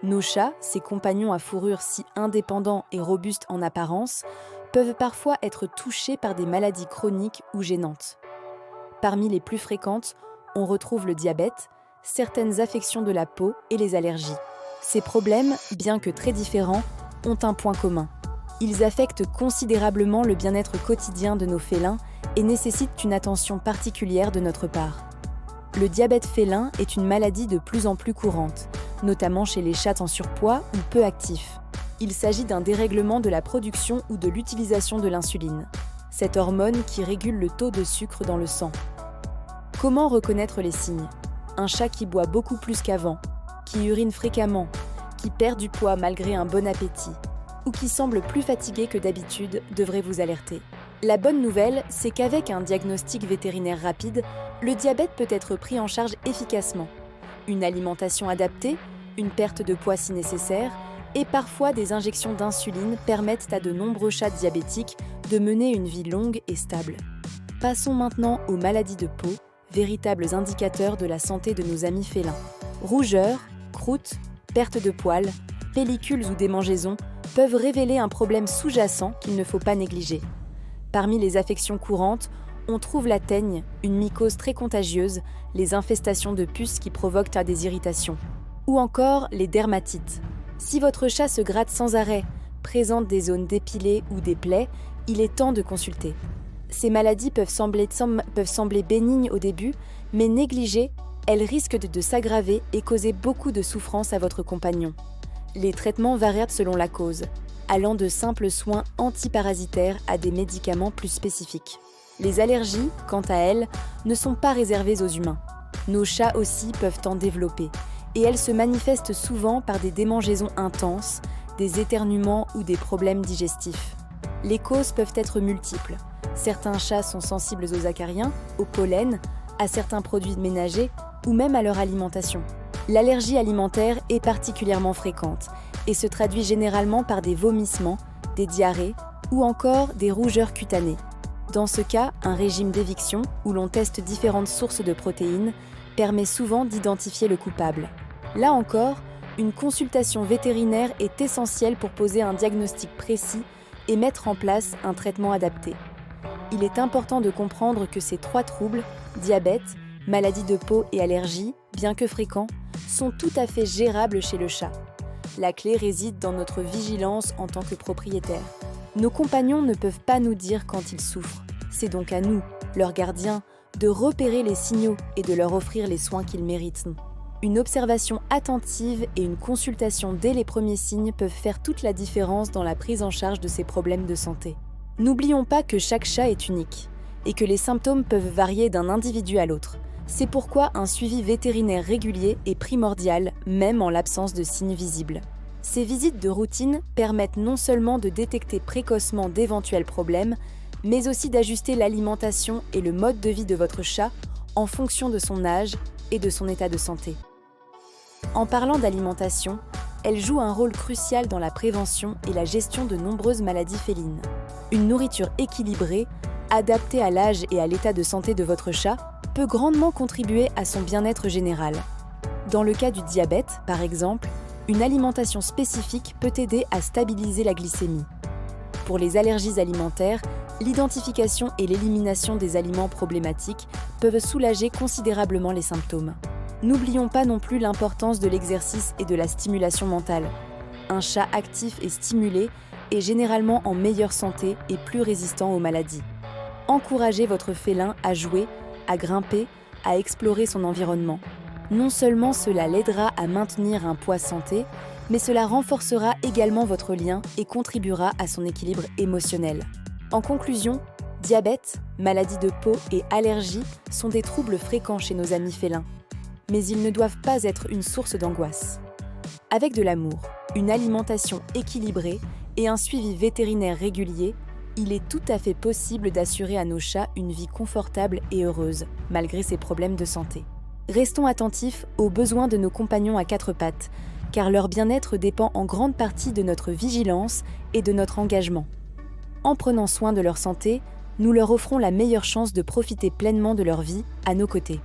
Nos chats, ces compagnons à fourrure si indépendants et robustes en apparence, peuvent parfois être touchés par des maladies chroniques ou gênantes. Parmi les plus fréquentes, on retrouve le diabète, certaines affections de la peau et les allergies. Ces problèmes, bien que très différents, ont un point commun. Ils affectent considérablement le bien-être quotidien de nos félins et nécessitent une attention particulière de notre part. Le diabète félin est une maladie de plus en plus courante, notamment chez les chats en surpoids ou peu actifs. Il s'agit d'un dérèglement de la production ou de l'utilisation de l'insuline, cette hormone qui régule le taux de sucre dans le sang. Comment reconnaître les signes ? Un chat qui boit beaucoup plus qu'avant, qui urine fréquemment, qui perd du poids malgré un bon appétit, ou qui semble plus fatigué que d'habitude devrait vous alerter. La bonne nouvelle, c'est qu'avec un diagnostic vétérinaire rapide, le diabète peut être pris en charge efficacement. Une alimentation adaptée, une perte de poids si nécessaire, et parfois des injections d'insuline permettent à de nombreux chats diabétiques de mener une vie longue et stable. Passons maintenant aux maladies de peau, véritables indicateurs de la santé de nos amis félins. Rougeur, croûte, perte de poils, pellicules ou démangeaisons peuvent révéler un problème sous-jacent qu'il ne faut pas négliger. Parmi les affections courantes, on trouve la teigne, une mycose très contagieuse, les infestations de puces qui provoquent des irritations, ou encore les dermatites. Si votre chat se gratte sans arrêt, présente des zones dépilées ou des plaies, il est temps de consulter. Ces maladies peuvent sembler bénignes au début, mais négligées, elles risquent de s'aggraver et causer beaucoup de souffrance à votre compagnon. Les traitements varient selon la cause, allant de simples soins antiparasitaires à des médicaments plus spécifiques. Les allergies, quant à elles, ne sont pas réservées aux humains. Nos chats aussi peuvent en développer, et elles se manifestent souvent par des démangeaisons intenses, des éternuements ou des problèmes digestifs. Les causes peuvent être multiples. Certains chats sont sensibles aux acariens, au pollen, à certains produits ménagers ou même à leur alimentation. L'allergie alimentaire est particulièrement fréquente et se traduit généralement par des vomissements, des diarrhées ou encore des rougeurs cutanées. Dans ce cas, un régime d'éviction, où l'on teste différentes sources de protéines, permet souvent d'identifier le coupable. Là encore, une consultation vétérinaire est essentielle pour poser un diagnostic précis et mettre en place un traitement adapté. Il est important de comprendre que ces trois troubles, diabète, maladie de peau et allergie, bien que fréquents, sont tout à fait gérables chez le chat. La clé réside dans notre vigilance en tant que propriétaire. Nos compagnons ne peuvent pas nous dire quand ils souffrent. C'est donc à nous, leurs gardiens, de repérer les signaux et de leur offrir les soins qu'ils méritent. Une observation attentive et une consultation dès les premiers signes peuvent faire toute la différence dans la prise en charge de ces problèmes de santé. N'oublions pas que chaque chat est unique et que les symptômes peuvent varier d'un individu à l'autre. C'est pourquoi un suivi vétérinaire régulier est primordial, même en l'absence de signes visibles. Ces visites de routine permettent non seulement de détecter précocement d'éventuels problèmes, mais aussi d'ajuster l'alimentation et le mode de vie de votre chat en fonction de son âge et de son état de santé. En parlant d'alimentation, elle joue un rôle crucial dans la prévention et la gestion de nombreuses maladies félines. Une nourriture équilibrée, adaptée à l'âge et à l'état de santé de votre chat, peut grandement contribuer à son bien-être général. Dans le cas du diabète, par exemple, une alimentation spécifique peut aider à stabiliser la glycémie. Pour les allergies alimentaires, l'identification et l'élimination des aliments problématiques peuvent soulager considérablement les symptômes. N'oublions pas non plus l'importance de l'exercice et de la stimulation mentale. Un chat actif et stimulé est généralement en meilleure santé et plus résistant aux maladies. Encouragez votre félin à jouer, à grimper, à explorer son environnement. Non seulement cela l'aidera à maintenir un poids santé, mais cela renforcera également votre lien et contribuera à son équilibre émotionnel. En conclusion, diabète, maladie de peau et allergies sont des troubles fréquents chez nos amis félins. Mais ils ne doivent pas être une source d'angoisse. Avec de l'amour, une alimentation équilibrée et un suivi vétérinaire régulier, il est tout à fait possible d'assurer à nos chats une vie confortable et heureuse, malgré ces problèmes de santé. Restons attentifs aux besoins de nos compagnons à quatre pattes, car leur bien-être dépend en grande partie de notre vigilance et de notre engagement. En prenant soin de leur santé, nous leur offrons la meilleure chance de profiter pleinement de leur vie à nos côtés.